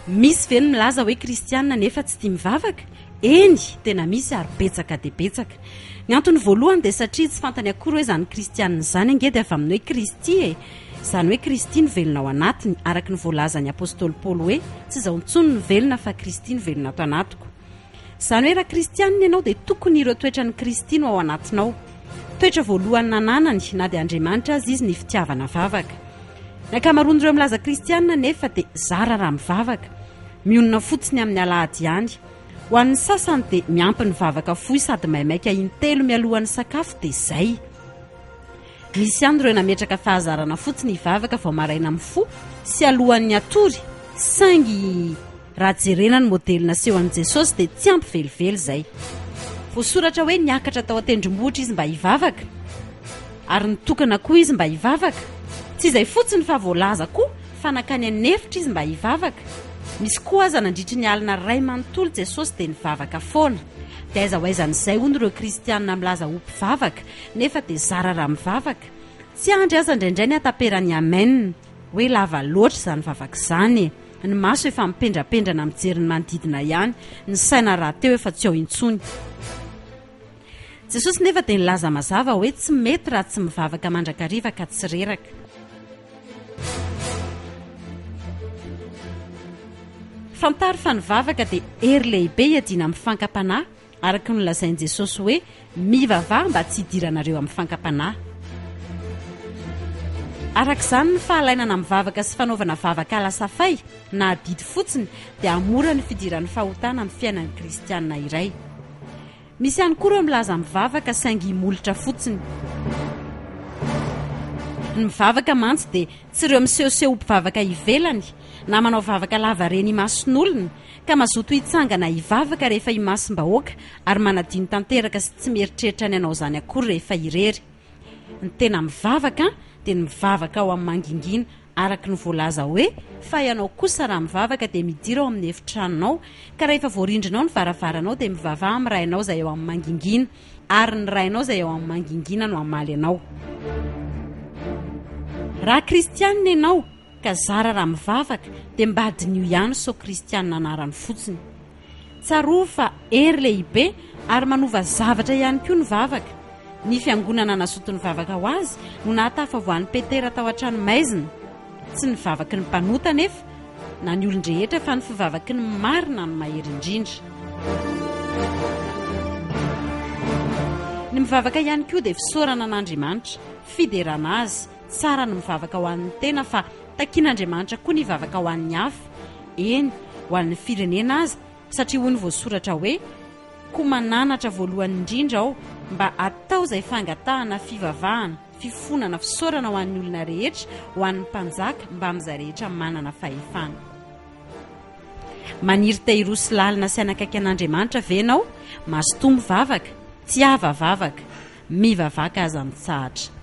Misy ve ny milaza hoe kristianina nefa tsy tia mivavaka? Eny, tena misy ary betsaka dia betsaka. Ny antony voalohany dia satria tsy fantany akory hoe izany kristianina izany angedy avy amin'ny hoe Kristy e. Izany hoe Kristy no velona ao anatiny, araka ny voalazan'ny apôstôly Paoly hoe tsy izaho intsony no velona fa Kristy no velona ato anatiko. Izany hoe raha kristianina ianao dia tokony ireo toetra ny Kristy no ao anatinao. Toetra voalohany nananany na dia Andriamanitra azy izy ny fitiavana vavaka. Ny ankamaroan'ireo milaza kristianina nefa dia zara raha mivavaka, mionona fotsiny amin'ny alahady ihany. Ho an'ny sasany dia miampy ny vavaka fohy sady maimaika intelo mialohan'ny sakafo dia izay. Misy ihany ireo nametraka fahazarana fotsiny hivavaka vao maraina mifoha sy alohan'ny atory, saingy raha jerena ny modelina seho an'i Jesosy dia tsy ampy velively izay. Voasoratra hoe niakatra tao an-tendrombohitra izy mba hivavaka, ary nitokana koa izy mba hivavaka. Tsy izay fotsiny fa voalaza koa fa nakany anefitra izy mba hivavaka. Misy koa aza nandritry ny alina ray manontolo Jesosy dia nivavaka foana. Dia aiza ho aizan'izay hono ireo kristianina milaza ho mpivavaka nefa dia zara raha mivavaka. Tsy andry aza indraindray ny ataperany amen hoe lava loatra izany vavaka izany. Ny maso efa mipendrapendrana mijery ny manodidina ihany, ny saina raha teo efa tsy ao intsony. Jesosy nefa dia nilaza mazava hoe tsy mety raha tsy mivavaka mandrakariva ka tsy reraka. Fantary fa nivavaka dia hery lehibe iadina amin'ny fankam-panahy, araka ny lazain'i Jesosy hoe mivavaha mba tsy hidiranareo amin'ny fankam-panahy. Araka izany ny fahalainana mivavaka sy fanaovana vavaka alasafay na adidy fotsiny dia amora ny fidiran'ny fahotana amin'ny fiainan'ny kristianina iray. Misy ihany koa ireo milaza mivavaka saingy molotra fotsiny. Ny mivavaka mantsy dia tsy ireo misehoseho mpivavaka ivelany na manao vavaka lava reny imason'olona ka mazoto hitsangana hivavaka rehefa himasim-bahoaka ary manadino tanteraka sy tsy mieritreritra ny anao izany akory rehefa irery. Ny tena mivavaka dia ny mivavaka ao amin'ny mangingina, araka ny voalaza hoe fa ianao kosa raha mivavaka dia midira ao amin'ny efitranonao, ka rehefa voarindrinao ny varavaranao dia mivavaha amin'ny rainao izay ao amin'ny mangingina, ary ny rainao izay ao amin'ny mangingina no hamaly anao. Raha kristianina ianao ka zara raha mivavaka dia mba adinio ihany so kristianina anarany fotsiny. Tsaroa fa hery lehibe ary manova zavatra ihany koa ny vavaka. Ny fiangonana nasoto ny vavaka ho azy no nahatafa voan'ny Petera tao an-trano maizina. Tsy ny vavaky ny mpanota nefa na ny olon-drehetra fa ny fivavaky ny marina no mahery indrindra. Ny mivavaka ihany koa dia fisaorana an'Andriamanitra, fiderana azy. Tsara ny mivavaka ho an'ny tena fa takian'Andriamanitra koa ny vavaka ho an'ny hafa. Eny, ho an'ny firenena azy, satria hoy ny voasoratra hoe koa mananatra voalohany indrindra aho mba atao izay fangatahana fivavahana, fifonana, fisaorana ho an'ny olona rehetra, ho an'ny mpanjaka mba amin'izay rehetra manana fahefana. Maniry te-hiroa sy lalina sy hanakaiky an'Andriamanitra ve ianao? Mazotoa mivavaka, tsy hava vavaka, mivavaka aza mitsahatra.